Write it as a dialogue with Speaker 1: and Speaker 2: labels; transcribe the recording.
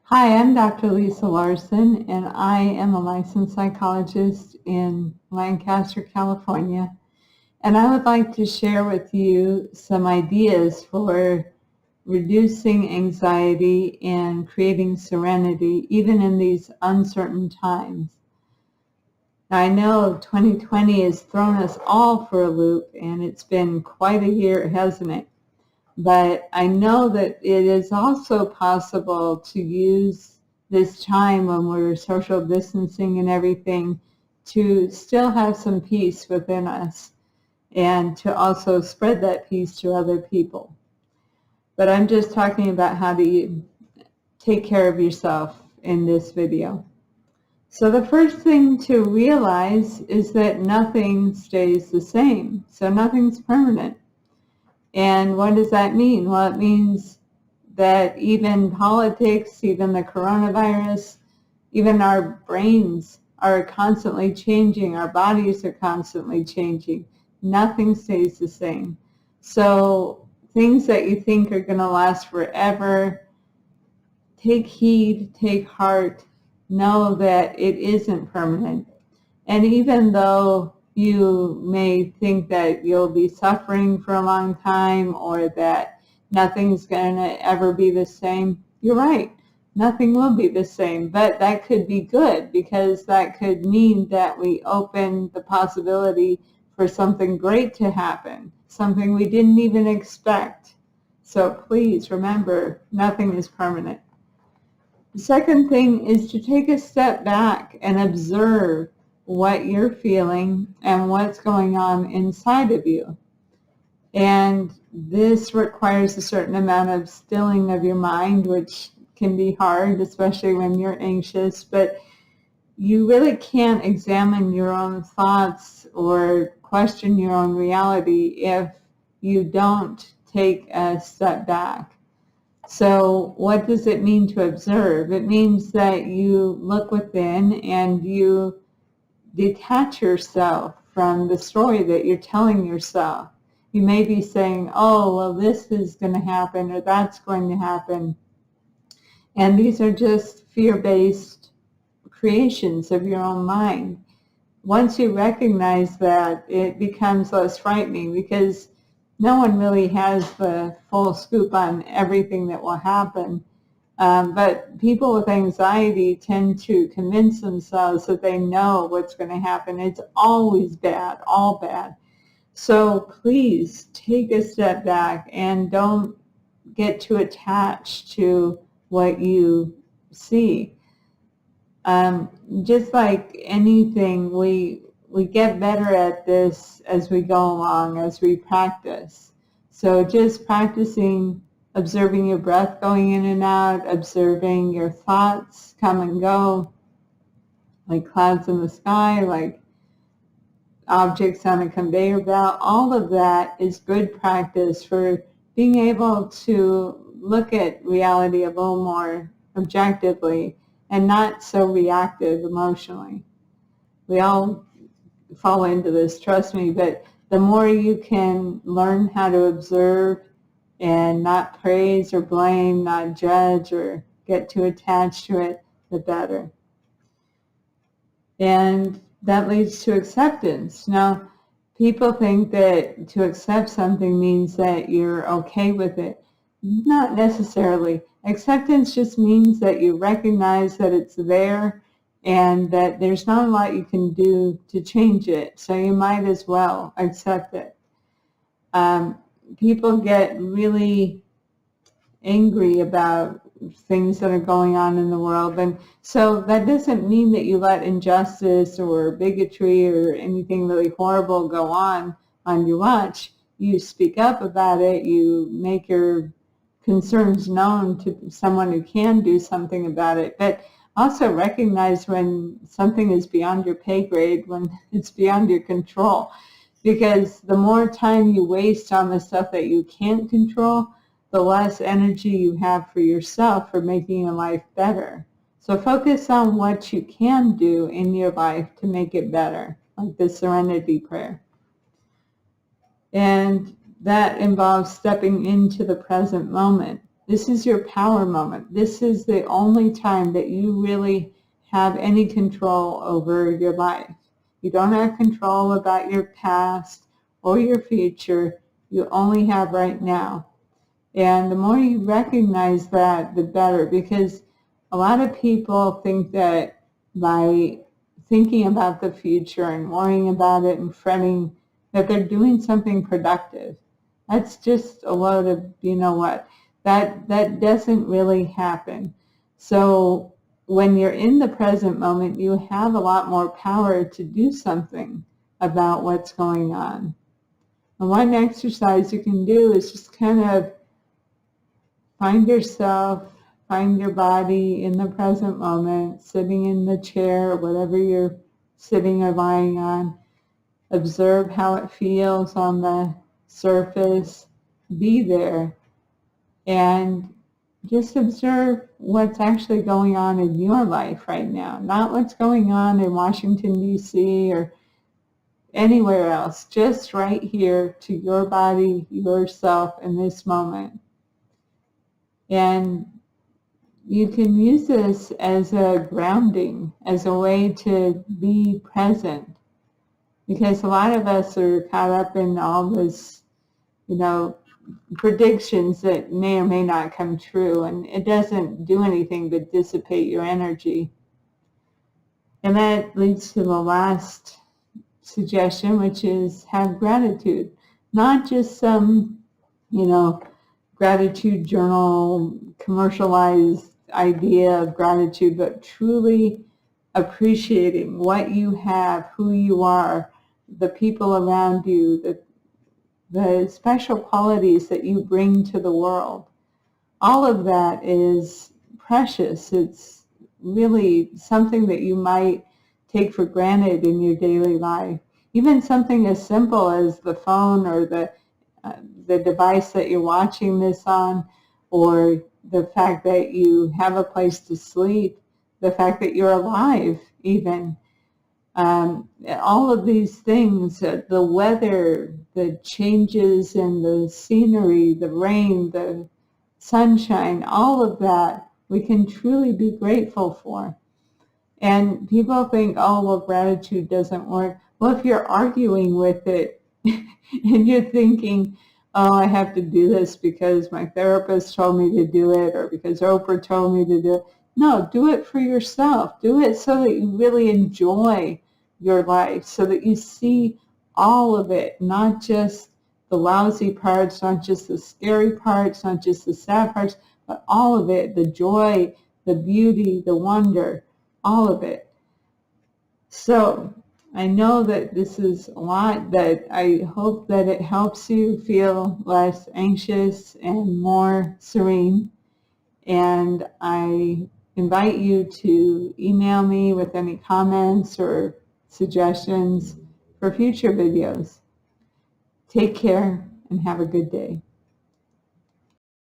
Speaker 1: Hi, I'm Dr. Lisa Larson, and I am a licensed psychologist in Lancaster, California. And I would like to share with you some ideas for reducing anxiety and creating serenity, even in these uncertain times. Now, I know 2020 has thrown us all for a loop, and it's been quite a year, hasn't it? But I know that it is also possible to use this time when we're social distancing and everything to still have some peace within us and to also spread that peace to other people. But I'm just talking about how to take care of yourself in this video. So the first thing to realize is that nothing stays the same. So nothing's permanent. And what does that mean? Well, it means that even politics, even the coronavirus, even our brains are constantly changing. Our bodies are constantly changing. Nothing stays the same. So things that you think are going to last forever, take heed, take heart, know that it isn't permanent. And even though you may think that you'll be suffering for a long time or that nothing's going to ever be the same, you're right. Nothing will be the same, but that could be good because that could mean that we open the possibility for something great to happen, something we didn't even expect. So please remember, nothing is permanent. The second thing is to take a step back and observe what you're feeling and what's going on inside of you. And this requires a certain amount of stilling of your mind, which can be hard, especially when you're anxious, but you really can't examine your own thoughts or question your own reality if you don't take a step back. So what does it mean to observe? It means that you look within and you detach yourself from the story that you're telling yourself. You may be saying, oh, well, this is going to happen or that's going to happen. And these are just fear-based creations of your own mind. Once you recognize that, it becomes less frightening because no one really has the full scoop on everything that will happen. But people with anxiety tend to convince themselves that they know what's going to happen. It's always bad, all bad. So please take a step back and don't get too attached to what you see. Just like anything, we get better at this as we go along, as we practice. So just practicing observing your breath going in and out, observing your thoughts come and go, like clouds in the sky, like objects on a conveyor belt. All of that is good practice for being able to look at reality a little more objectively and not so reactive emotionally. We all fall into this, trust me, but the more you can learn how to observe and not praise or blame, not judge or get too attached to it, the better. And that leads to acceptance. Now, people think that to accept something means that you're okay with it. Not necessarily. Acceptance just means that you recognize that it's there and that there's not a lot you can do to change it. So you might as well accept it. People get really angry about things that are going on in the world. And so that doesn't mean that you let injustice or bigotry or anything really horrible go on your watch. You speak up about it. You make your concerns known to someone who can do something about it. But also recognize when something is beyond your pay grade, when it's beyond your control. Because the more time you waste on the stuff that you can't control, the less energy you have for yourself for making your life better. So focus on what you can do in your life to make it better, like the serenity prayer. And that involves stepping into the present moment. This is your power moment. This is the only time that you really have any control over your life. You don't have control about your past or your future. You only have right now. And the more you recognize that, the better, because a lot of people think that by thinking about the future and worrying about it and fretting, that they're doing something productive. That's just a load of, you know what, that doesn't really happen. So when you're in the present moment, you have a lot more power to do something about what's going on. And one exercise you can do is just kind of find yourself, find your body in the present moment, sitting in the chair, whatever you're sitting or lying on. Observe how it feels on the surface. Be there and just observe what's actually going on in your life right now, not what's going on in Washington, D.C. or anywhere else, just right here to your body, yourself in this moment. And you can use this as a grounding, as a way to be present. Because a lot of us are caught up in all this, predictions that may or may not come true. And it doesn't do anything but dissipate your energy. And that leads to the last suggestion, which is have gratitude. Not just some, gratitude journal, commercialized idea of gratitude, but truly appreciating what you have, who you are, the people around you, the special qualities that you bring to the world. All of that is precious. It's really something that you might take for granted in your daily life. Even something as simple as the phone or the device that you're watching this on, or the fact that you have a place to sleep, the fact that you're alive even. All of these things, the weather, the changes in the scenery, the rain, the sunshine, all of that we can truly be grateful for. And people think, oh, well, gratitude doesn't work. Well, if you're arguing with it and you're thinking, oh, I have to do this because my therapist told me to do it or because Oprah told me to do it. No, do it for yourself. Do it so that you really enjoy your life, so that you see all of it, not just the lousy parts, not just the scary parts, not just the sad parts, but all of it, the joy, the beauty, the wonder, all of it. So I know that this is a lot, that I hope that it helps you feel less anxious and more serene. And I invite you to email me with any comments or suggestions for future videos. Take care and have a good day.